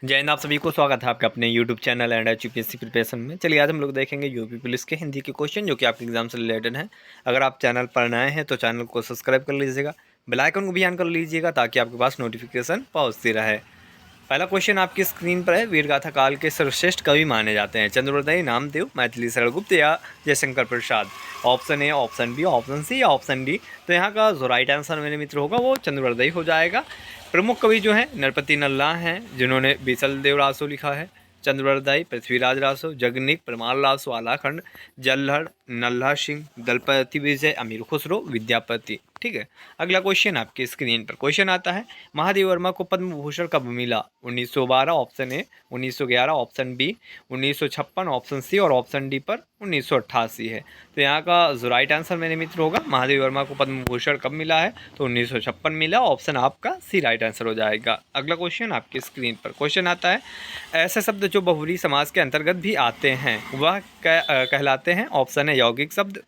जय हिंद। आप सभी को स्वागत है आपके अपने YouTube channel and UPSC preparation में। चलिए आज हम लोग देखेंगे यूपी पुलिस के हिंदी के क्वेश्चन जो कि आपके एग्जाम से रिलेटेड हैं। अगर आप चैनल पर नए हैं तो चैनल को सब्सक्राइब कर लीजिएगा, बेल आइकन को भी ऑन कर लीजिएगा ताकि आपके पास नोटिफिकेशन पहुंचती रहे। पहला क्वेश्चन आपकी स्क्रीन पर है। वीरगाथा काल के सर्वश्रेष्ठ कवि माने जाते हैं चंद्रवरदाई, नामदेव, मैथिली शरण गुप्त या Jaishankar Prasad. Option A, option B, option C या ऑप्शन डी। तो यहाँ का जो राइट आंसर मेरे मित्र होगा वो चंद्रवरदाई हो जाएगा। प्रमुख कवि जो हैं नरपति नल्ला हैं जिन्होंने बीसल देव रासो लिखा है। चंद्रवरदाई, पृथ्वीराज रासो, जगन्निक, परमार रासो, आलाखंड, जल्हड़, नल्हा सिंह, दलपति विजय, अमीर खुसरो, विद्यापति। ठीक है। अगला क्वेश्चन आपकी स्क्रीन पर क्वेश्चन आता है। महादेव वर्मा को पद्म भूषण कब मिला? 1912 option A, 1911 option B, 1956 option C और ऑप्शन डी पर 1988 है। तो यहाँ का जो राइट आंसर मेरे मित्र होगा, महादेव वर्मा को पद्म भूषण कब मिला है? तो 1956 मिला। ऑप्शन आपका सी राइट आंसर हो जाएगा। अगला क्वेश्चन आपकी स्क्रीन पर क्वेश्चन आता है। ऐसे शब्द जो बहुव्रीहि समास के अंतर्गत भी आते हैं वह कहलाते हैं। ऑप्शन है यौगिक शब्द,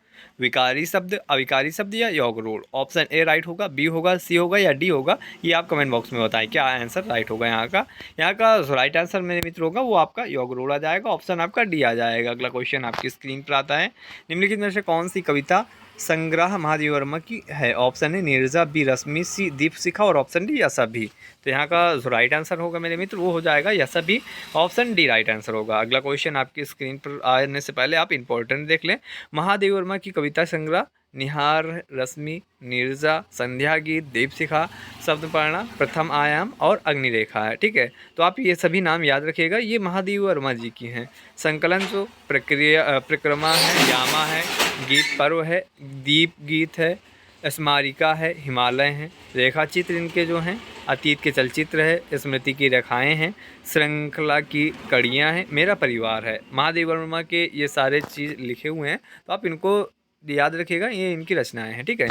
विकारी शब्द, अविकारी शब्द या योग रूढ़। ऑप्शन ए राइट होगा, बी होगा, सी होगा या डी होगा। ये आप कमेंट बॉक्स में बताएं क्या आंसर राइट होगा। यहाँ का जो राइट आंसर मेरे मित्र होगा वो आपका योग रूढ़ आ जाएगा। ऑप्शन आपका डी आ जाएगा। अगला क्वेश्चन आपकी स्क्रीन पर आता है। निम्नलिखित में से कौन सी कविता संग्रह महादेव वर्मा की है? ऑप्शन है नीरजा, बी रश्मि, सी दीपशिखा और ऑप्शन डी यह भी। तो यहाँ का जो राइट आंसर होगा मेरे मित्र वो हो जाएगा यह भी। ऑप्शन डी राइट आंसर होगा। अगला क्वेश्चन आपकी स्क्रीन पर आने से पहले आप इंपॉर्टेंट देख लें। महादेव वर्मा की कविता संग्रह निहार, रश्मि, नीरजा, संध्या गीत, दीपशिखा, शब्दपर्णा, प्रथम आयाम और अग्निरेखा है। ठीक है। तो आप ये सभी नाम याद रखिएगा, ये महादेव वर्मा जी की हैं। संकलन जो प्रक्रमा है, यामा है, गीत पर्व है, दीप गीत है, स्मारिका है, हिमालय हैं, रेखा चित्र इनके जो हैं, अतीत के चलचित्र है, स्मृति की रेखाएं हैं, श्रृंखला की कड़ियाँ हैं, मेरा परिवार है। महादेव वर्मा के ये सारे चीज़ लिखे हुए हैं तो आप इनको याद रखिएगा, ये इनकी रचनाएं हैं। ठीक है।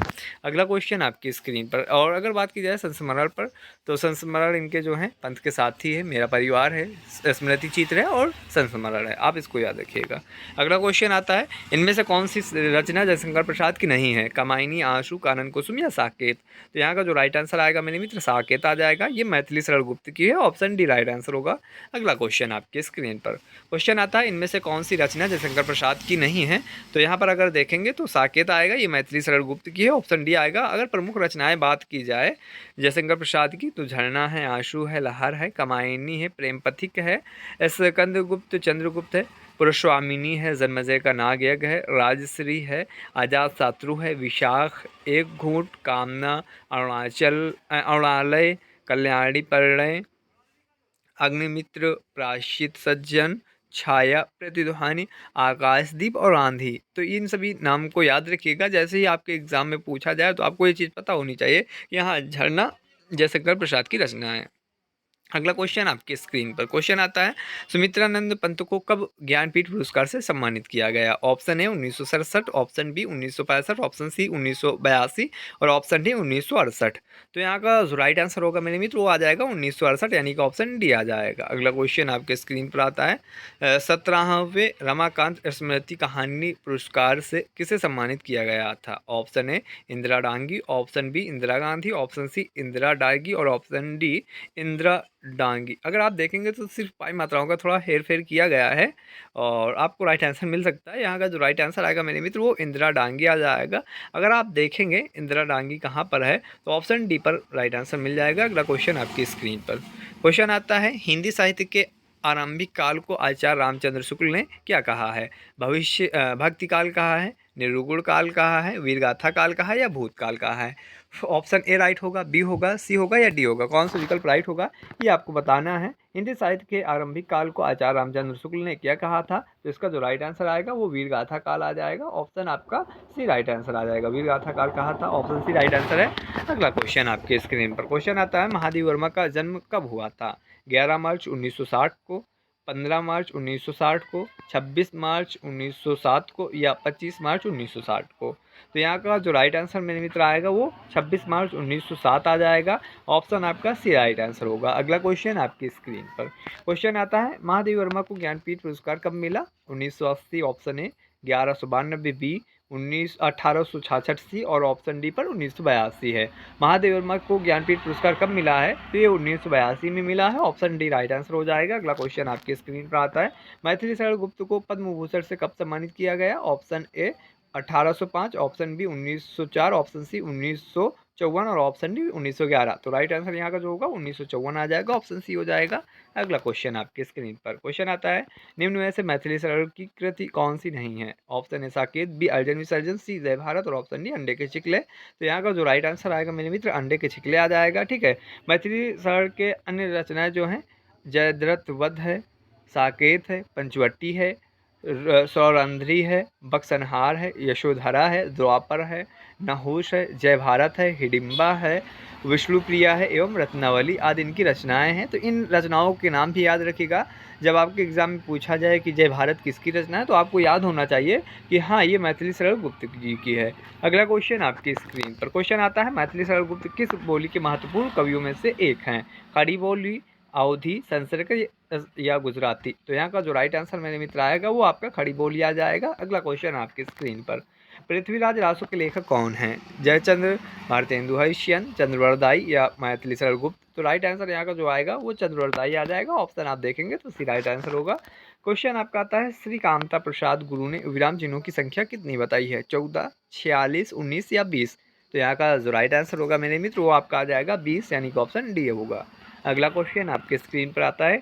अगला क्वेश्चन आपकी स्क्रीन पर। और अगर बात की जाए संस्मरण पर तो संस्मरण इनके जो हैं पंथ के साथी है, मेरा परिवार है, स्मृति चित्र है और संस्मरण है। आप इसको याद रखिएगा। अगला क्वेश्चन आता है। इनमें से कौन सी रचना जयशंकर प्रसाद की नहीं है? कामायनी, आंसू, कानन कुसुम या साकेत। तो यहाँ का जो राइट आंसर आएगा मेरे मित्र साकेत आ जाएगा। ये मैथिली शरण गुप्त की है। ऑप्शन डी राइट आंसर होगा। अगला क्वेश्चन आपके स्क्रीन पर क्वेश्चन आता है। इनमें से कौन सी रचना जयशंकर प्रसाद की नहीं है? तो यहाँ पर अगर देखेंगे तो साकेत आएगा, ये मैथिली शरण गुप्त की है। ऑप्शन डी आएगा। अगर प्रमुख रचनाएं बात की जाए जयशंकर प्रसाद की तो झरना है, आंसू है, लहर है, कामायनी है, प्रेम पथिक है, स्कंदगुप्त, चंद्रगुप्त है, पुरुषवामिनी है, जन्मजय का नाग यज्ञ है, राजश्री है, आजाद शत्रु है, विशाख, एक घूंट, कामना, अरुणालय, कल्याणी परिणय, अग्निमित्र, प्राश्चित सज्जन, छाया, प्रतिध्वनि, आकाशदीप और आंधी। तो इन सभी नाम को याद रखिएगा। जैसे ही आपके एग्जाम में पूछा जाए तो आपको ये चीज़ पता होनी चाहिए कि हाँ झरना जयशंकर प्रसाद की रचना है। अगला क्वेश्चन आपकी स्क्रीन पर क्वेश्चन आता है। सुमित्रानंद पंत को कब ज्ञानपीठ पुरस्कार से सम्मानित किया गया? ऑप्शन है 1967, ऑप्शन बी 1965, ऑप्शन सी 1982 और ऑप्शन डी 1968। तो यहाँ का जो राइट आंसर होगा मेरे मित्र वो आ जाएगा 1968, यानी कि ऑप्शन डी आ जाएगा। अगला क्वेश्चन आपके स्क्रीन पर आता है। 17वें रमाकांत स्मृति कहानी पुरस्कार से किसे सम्मानित किया गया था? Option A Indira Dangi, option B Indira Gandhi, option C Indira Dangi और ऑप्शन डी इंदिरा डांगी। अगर आप देखेंगे तो सिर्फ पाई मात्राओं का थोड़ा हेर फेर किया गया है और आपको राइट आंसर मिल सकता है। यहाँ का जो राइट आंसर आएगा मेरे मित्र वो इंदिरा डांगी आ जाएगा। अगर आप देखेंगे इंदिरा डांगी कहाँ पर है तो ऑप्शन डी पर राइट आंसर मिल जाएगा। अगला क्वेश्चन आपकी स्क्रीन पर क्वेश्चन आता है। हिंदी साहित्य के आरंभिक काल को आचार्य रामचंद्र शुक्ल ने क्या कहा है? भक्ति काल कहा है, निरूगुण काल कहा है, वीरगाथा काल कहा है या भूतकाल कहा है? ऑप्शन ए राइट होगा, बी होगा, सी होगा या डी होगा। कौन सा विकल्प राइट होगा ये आपको बताना है। हिंदी साहित्य के आरंभिक काल को आचार्य रामचंद्र शुक्ल ने क्या कहा था? तो इसका जो राइट आंसर आएगा वो वीरगाथा काल आ जाएगा। ऑप्शन आपका सी राइट आंसर आ जाएगा। वीरगाथा काल कहा था, ऑप्शन सी राइट आंसर है। अगला क्वेश्चन आपके स्क्रीन पर क्वेश्चन आता है। महादेव वर्मा का जन्म कब हुआ था? 11 मार्च 1960 को, 15 मार्च 1960 को, 26 मार्च 1907 को या 25 मार्च 1960 को। तो यहाँ का जो राइट आंसर मेरे मित्र आएगा वो 26 मार्च 1907 आ जाएगा। ऑप्शन आपका सी राइट आंसर होगा। अगला क्वेश्चन आपकी स्क्रीन पर क्वेश्चन आता है। महादेव वर्मा को ज्ञानपीठ पुरस्कार कब मिला? 1980 ऑप्शन ए, 1192 बी, 1866 सी, और ऑप्शन डी पर 1982 है। महादेव वर्मा को ज्ञानपीठ पुरस्कार कब मिला है? तो ये 1982 में मिला है। ऑप्शन डी राइट आंसर हो जाएगा। अगला क्वेश्चन आपकी स्क्रीन पर आता है, मैथिली शरण गुप्त को पद्म भूषण से कब सम्मानित किया गया? Option A 1805, option B 1904, option C 1954 और ऑप्शन डी 1911। तो राइट आंसर यहाँ का जो होगा 1954 आ जाएगा, ऑप्शन सी हो जाएगा। अगला क्वेश्चन आपके स्क्रीन पर क्वेश्चन आता है, निम्न में से मैथिली शरण की कृति कौन सी नहीं है? Option A Saket, B Arjun Visarjan, C जय भारत और ऑप्शन डी अंडे के चिकले। तो यहाँ का जो राइट आंसर आएगा मेरे मित्र, अंडे के चिकले आ जाएगा। ठीक है, मैथिली शरण के अन्य रचनाएं जो हैं, जयद्रथ वध है, साकेत है, पंचवटी है, सौरंध्री है, बक्सनहार है, यशोधरा है, द्वापर है, नहुष है, जय भारत है, हिडिंबा है, विष्णुप्रिया है एवं रत्नावली आदि इनकी रचनाएं हैं। तो इन रचनाओं के नाम भी याद रखिएगा। जब आपके एग्जाम में पूछा जाए कि जय भारत किसकी रचना है, तो आपको याद होना चाहिए कि हाँ, ये मैथिली शरण गुप्त जी की है। अगला क्वेश्चन आपकी स्क्रीन पर क्वेश्चन आता है, मैथिली शरण गुप्त किस बोली के महत्वपूर्ण कवियों में से एक हैं? खड़ी बोली, अवधी, संस्कृत या गुजराती? तो यहाँ का जो राइट आंसर मेरे मित्र आएगा वो आपका खड़ी बोली आ जाएगा। अगला क्वेश्चन आपकी स्क्रीन पर, पृथ्वीराज रासो के लेखक कौन हैं? जयचंद्र, भारतेंदु हरिश्चंद्र, चंद्रवरदाई या मैथिली शरण गुप्त? तो राइट आंसर यहाँ का जो आएगा वो चंद्रवरदाई आ जाएगा। ऑप्शन आप देखेंगे तो सी राइट आंसर होगा। क्वेश्चन आपका आता है, श्री कामता प्रसाद गुरु ने विराम चिन्हों की संख्या कितनी बताई है? 14, 46, 19 या 20? तो यहाँ का जो राइट आंसर होगा मेरे मित्र वो आपका आ जाएगा 20, यानी कि ऑप्शन डी होगा। अगला क्वेश्चन आपके स्क्रीन पर आता है,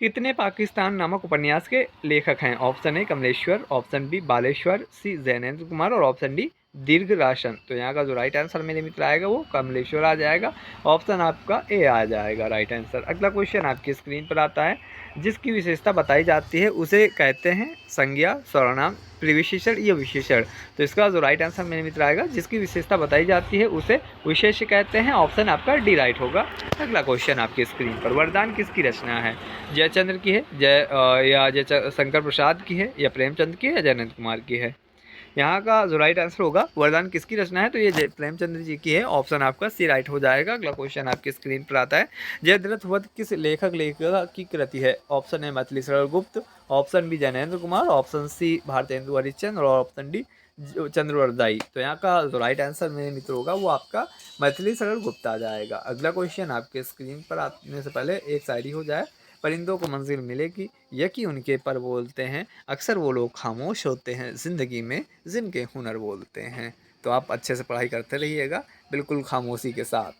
कितने पाकिस्तान नामक उपन्यास के लेखक हैं? Option A Kamleshwar, option B Baleshwar, C Jainendra Kumar और ऑप्शन डी दीर्घ राशन? तो यहाँ का जो राइट आंसर मेरे मित्र आएगा वो कमलेश्वर आ जाएगा। ऑप्शन आपका ए आ जाएगा राइट आंसर। अगला क्वेश्चन आपकी स्क्रीन पर आता है, जिसकी विशेषता बताई जाती है उसे कहते हैं संज्ञा, सर्वनाम, प्रिविशेषण या विशेषण? तो इसका जो राइट आंसर मेरे मित्र आएगा, जिसकी विशेषता बताई जाती है उसे विशेष कहते हैं। ऑप्शन आपका डी राइट होगा। अगला क्वेश्चन आपकी स्क्रीन पर, वरदान किसकी रचना है? जयचंद्र की है, जय शंकर प्रसाद की है, या प्रेमचंद की है, या जयनंद कुमार की है? यहाँ का जो राइट आंसर होगा, वरदान किसकी रचना है? तो ये प्रेमचंद्र जी की है। ऑप्शन आपका सी राइट हो जाएगा। अगला क्वेश्चन आपकी स्क्रीन पर आता है, जयद्रथ वध किस लेखक लेखिका की कृति है? ऑप्शन है Maithili Sharan Gupt, option B Jainendra Kumar, option C Bharatendu Harishchandra और ऑप्शन डी चंद्रवरदाई? तो यहाँ का जो राइट आंसर मेरे मित्र होगा वो आपका मैथिली शरण गुप्त आ जाएगा। अगला क्वेश्चन आपके स्क्रीन पर आने से पहले एक शायरी हो जाए, परिंदों को मंजिल मिलेगी यकी उनके पर बोलते हैं, अक्सर वो लोग खामोश होते हैं ज़िंदगी में जिनके हुनर बोलते हैं। तो आप अच्छे से पढ़ाई करते रहिएगा, बिल्कुल खामोशी के साथ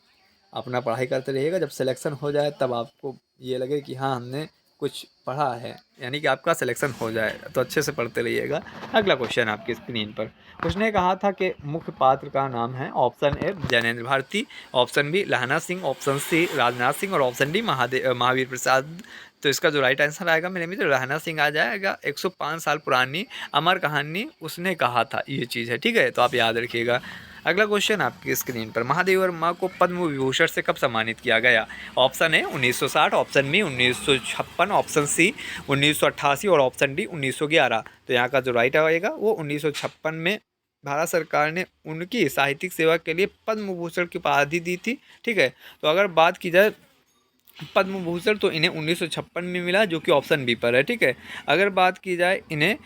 अपना पढ़ाई करते रहिएगा। जब सिलेक्शन हो जाए तब आपको ये लगे कि हाँ, हमने कुछ पढ़ा है, यानी कि आपका सिलेक्शन हो जाए, तो अच्छे से पढ़ते रहिएगा। अगला क्वेश्चन आपकी स्क्रीन पर, उसने कहा था कि मुख्य पात्र का नाम है? Option A Jainendra Bharti, option B Lahna Singh, option C Rajnath Singh और ऑप्शन डी महावीर प्रसाद? तो इसका जो राइट आंसर आएगा मेरे मित्र लहना सिंह आ जाएगा। 105 साल पुरानी अमर कहानी उसने कहा था, ये चीज़ है। ठीक है, तो आप याद रखिएगा। अगला क्वेश्चन आपकी स्क्रीन पर, महादेव वर्मा को पद्म विभूषण से कब सम्मानित किया गया? ऑप्शन है 1960, ऑप्शन बी 1956, ऑप्शन सी 1988 और ऑप्शन डी 1911? तो यहाँ का जो राइट आएगा वो 1956 में भारत सरकार ने उनकी साहित्यिक सेवा के लिए पद्म भूषण की उपाधि दी थी। ठीक है, तो अगर बात की जाए पद्म भूषण तो इन्हें 1956 में मिला, जो कि ऑप्शन बी पर है। ठीक है, अगर बात की जाए इन्हें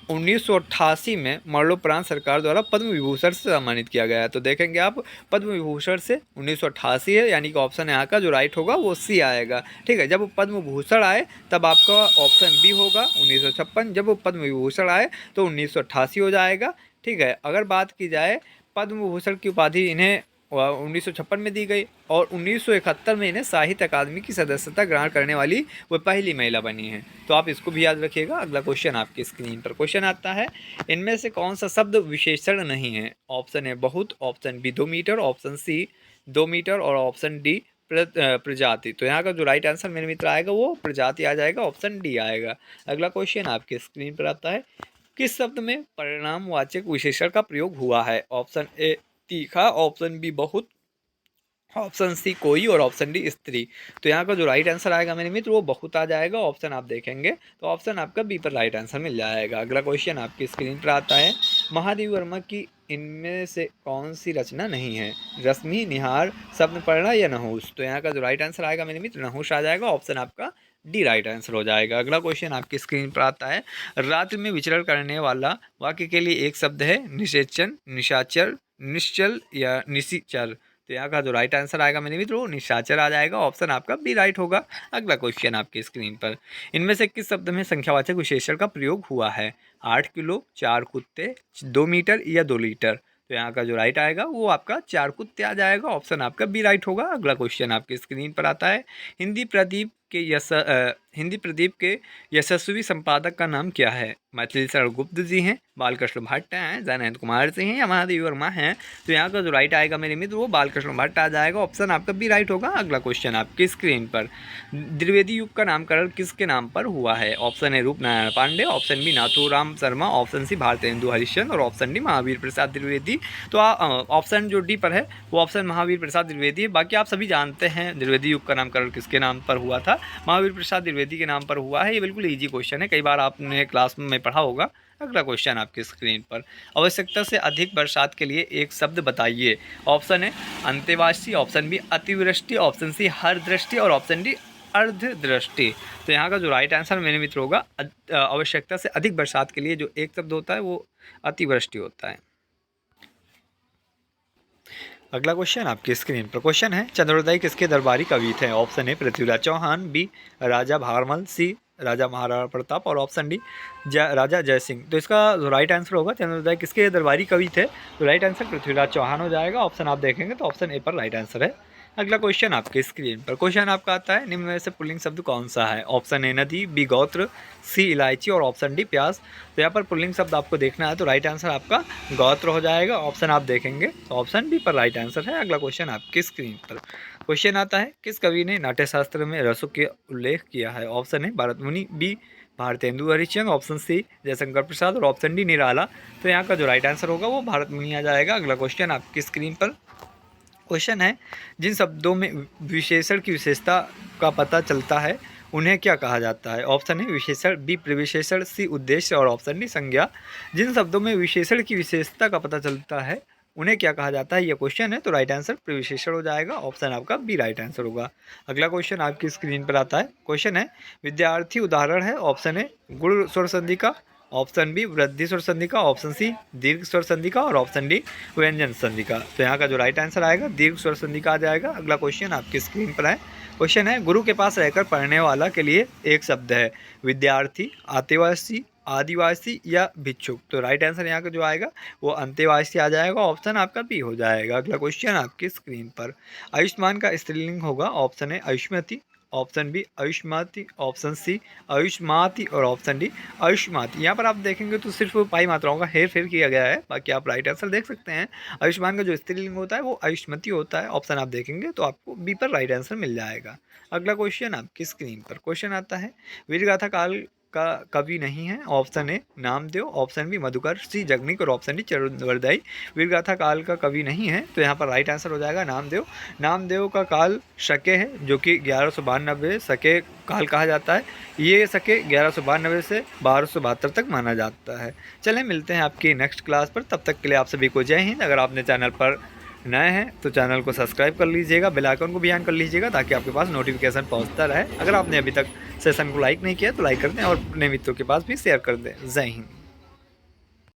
1988 में मरणोपरांत सरकार द्वारा पद्म विभूषण से सम्मानित किया गया है। तो देखेंगे आप पद्म विभूषण से 1988 है, यानी कि ऑप्शन यहाँ का जो राइट होगा वो सी आएगा। ठीक है, जब पद्म भूषण आए तब आपका ऑप्शन बी होगा 1956, जब पद्म विभूषण आए तो 1988 हो जाएगा। ठीक है, अगर बात की जाए पद्म भूषण की उपाधि इन्हें 1956 में दी गई और 1971 में इन्हें साहित्य अकादमी की सदस्यता ग्रहण करने वाली वो पहली महिला बनी है। तो आप इसको भी याद रखिएगा। अगला क्वेश्चन आपकी स्क्रीन पर क्वेश्चन आता है, इनमें से कौन सा शब्द विशेषण नहीं है? ऑप्शन है बहुत, option B 2 metre, option C 2 metre और ऑप्शन डी प्रजाति? तो यहाँ का जो राइट आंसर मेरे मित्र आएगा वो प्रजाति आ जाएगा, ऑप्शन डी आएगा। अगला क्वेश्चन आपके स्क्रीन पर आता है, किस शब्द में परिणामवाचक विशेषण का प्रयोग हुआ है? ऑप्शन ए तीखा, ऑप्शन बी बहुत, ऑप्शन सी कोई और ऑप्शन डी स्त्री? तो यहाँ का जो राइट आंसर आएगा मेरे मित्र वो बहुत आ जाएगा। ऑप्शन आप देखेंगे तो ऑप्शन आपका बी पर राइट आंसर मिल जाएगा। अगला क्वेश्चन आपकी स्क्रीन पर आता है, महादेव वर्मा की इनमें से कौन सी रचना नहीं है? रश्मि, निहार, स्वप्नपर्णा या नहुष? तो यहाँ का जो राइट आंसर आएगा मेरे मित्र नहुष आ जाएगा। ऑप्शन आपका डी राइट आंसर हो जाएगा। अगला क्वेश्चन आपकी स्क्रीन पर आता है, रात्रि में विचरण करने वाला वाक्य के लिए एक शब्द है निषेचन, निशाचर, निश्चल या निशिचर। तो यहाँ का जो राइट आंसर आएगा मेरे मित्रों निशाचर आ जाएगा। ऑप्शन आपका बी राइट होगा। अगला क्वेश्चन आपकी स्क्रीन पर, इनमें से किस शब्द में संख्यावाचक विशेषण का प्रयोग हुआ है? 8 किलो, 4 कुत्ते, 2 मीटर या 2 लीटर। तो यहाँ का जो राइट आएगा वो आपका 4 कुत्ते आ जाएगा। ऑप्शन आपका बी राइट होगा। अगला क्वेश्चन आपकी स्क्रीन पर आता है, हिंदी प्रदीप के यशस्वी संपादक का नाम क्या है? मैथिली शरण गुप्त जी हैं, बालकृष्ण भट्ट हैं, जयनंद कुमार सिंह हैं या महादेवी वर्मा हैं। तो यहाँ का जो राइट आएगा मेरे मित्र वो बालकृष्ण भट्ट आ जाएगा। ऑप्शन आपका बी राइट होगा। अगला क्वेश्चन आपकी स्क्रीन पर, द्विवेदी युग का नामकरण किसके नाम पर हुआ है? Option A Roopnarayan Pandey, option B Nathuram Sharma, option C Bharatendu Harishchandra और ऑप्शन डी महावीर प्रसाद द्विवेदी। तो ऑप्शन जो डी पर है वो ऑप्शन महावीर प्रसाद द्विवेदी है। बाकी आप सभी जानते हैं द्विवेदी युग का नामकरण किसके नाम पर हुआ था? महावीर प्रसाद द्विवेदी के नाम पर हुआ है। ये बिल्कुल इजी क्वेश्चन है, कई बार आपने क्लास में पढ़ा होगा। अगला क्वेश्चन आपकी स्क्रीन पर, आवश्यकता से अधिक बरसात के लिए एक शब्द बताइए। ऑप्शन है अंत्येवासी, ऑप्शन बी अतिवृष्टि, ऑप्शन सी हर दृष्टि और ऑप्शन डी अर्ध दृष्टि। तो यहाँ का जो राइट आंसर मेरे मित्र होगा आवश्यकता से अधिक बरसात के लिए जो एक शब्द होता है वो अतिवृष्टि होता है। अगला क्वेश्चन आपकी स्क्रीन पर, क्वेश्चन है चंद्रोदय किसके दरबारी कवि थे? Option A Prithviraj Chauhan, B Raja Bharmal, C Raja Maharana Pratap और ऑप्शन डी राजा जयसिंह। तो इसका जो राइट आंसर होगा चंद्रोदय किसके दरबारी कवि थे? तो राइट आंसर पृथ्वीराज चौहान हो जाएगा। ऑप्शन आप देखेंगे तो ऑप्शन ए पर राइट आंसर है। अगला क्वेश्चन आपके स्क्रीन पर, क्वेश्चन आपका आता है, निम्न में से पुल्लिंग शब्द कौन सा है? ऑप्शन ए नदी, बी गौत्र, सी इलायची और ऑप्शन डी प्याज। तो यहाँ पर पुल्लिंग शब्द आपको देखना है तो राइट आंसर आपका गौत्र हो जाएगा। ऑप्शन आप देखेंगे तो ऑप्शन बी पर राइट आंसर है। अगला क्वेश्चन आपकी स्क्रीन पर, क्वेश्चन आता है, किस कवि ने नाट्यशास्त्र में रसों के उल्लेख किया है? Option A Bharat Muni, B Bharatendu Harishchandra, option C Jaishankar Prasad और ऑप्शन डी निराला। तो यहाँ का जो राइट आंसर होगा वो भारत मुनि आ जाएगा। अगला क्वेश्चन आपकी स्क्रीन पर, क्वेश्चन है, जिन शब्दों में विशेषण की विशेषता का पता चलता है उन्हें क्या कहा जाता है? ऑप्शन है विशेषण, बी प्रविशेषण, सी उद्देश्य और ऑप्शन डी संज्ञा। जिन शब्दों में विशेषण की विशेषता का पता चलता है उन्हें क्या कहा जाता है, ये क्वेश्चन है। तो राइट आंसर प्रविशेषण हो जाएगा। ऑप्शन आपका बी राइट आंसर होगा। अगला क्वेश्चन आपकी स्क्रीन पर आता है, क्वेश्चन है, विद्यार्थी उदाहरण है। ऑप्शन है गुण स्वर संधि का, ऑप्शन बी वृद्धि स्वर संधि का, ऑप्शन सी दीर्घ स्वर संधि का और ऑप्शन डी व्यंजन संधि का। तो यहाँ का जो राइट आंसर आएगा दीर्घ स्वर संधि का आ जाएगा। अगला क्वेश्चन आपकी स्क्रीन पर है, क्वेश्चन है, गुरु के पास रहकर पढ़ने वाला के लिए एक शब्द है। विद्यार्थी, आदिवासी, आदिवासी या भिक्षुक। तो राइट आंसर यहाँ का जो आएगा वो अंतेवासी आ जाएगा। ऑप्शन आपका बी हो जाएगा। अगला क्वेश्चन आपकी स्क्रीन पर, आयुष्मान का स्त्रीलिंग होगा। ऑप्शन है Ayushmati, option B आयुष्माती, option C आयुष्माती और ऑप्शन डी आयुष्माती। यहाँ पर आप देखेंगे तो सिर्फ पाई मात्राओं का हेर फेर किया गया है, बाकी आप राइट आंसर देख सकते हैं। आयुष्मान का जो स्त्रीलिंग होता है वो आयुष्मती होता है। ऑप्शन आप देखेंगे तो आपको बी पर राइट आंसर मिल जाएगा। अगला क्वेश्चन आपकी स्क्रीन पर, क्वेश्चन आता है, वीरगाथा काल का कवि नहीं है। Option A Namdev, option B Madhukar, C Jagnik और ऑप्शन डी चरुवरदाई। वीरगाथा काल का कवि नहीं है तो यहाँ पर राइट आंसर हो जाएगा नामदेव। नामदेव का काल शके है जो कि 1192 शके काल कहा जाता है। ये शके 1192 से 1272 तक माना जाता है। चलें मिलते हैं आपकी नेक्स्ट क्लास पर, तब तक के लिए आप सभी को जय हिंद। अगर आपने चैनल पर नए हैं तो चैनल को सब्सक्राइब कर लीजिएगा, बेल आइकन को भी ऑन कर लीजिएगा ताकि आपके पास नोटिफिकेशन पहुंचता रहे। अगर आपने अभी तक सेशन को लाइक नहीं किया तो लाइक कर दें और अपने मित्रों के पास भी शेयर कर दें। जय हिंद।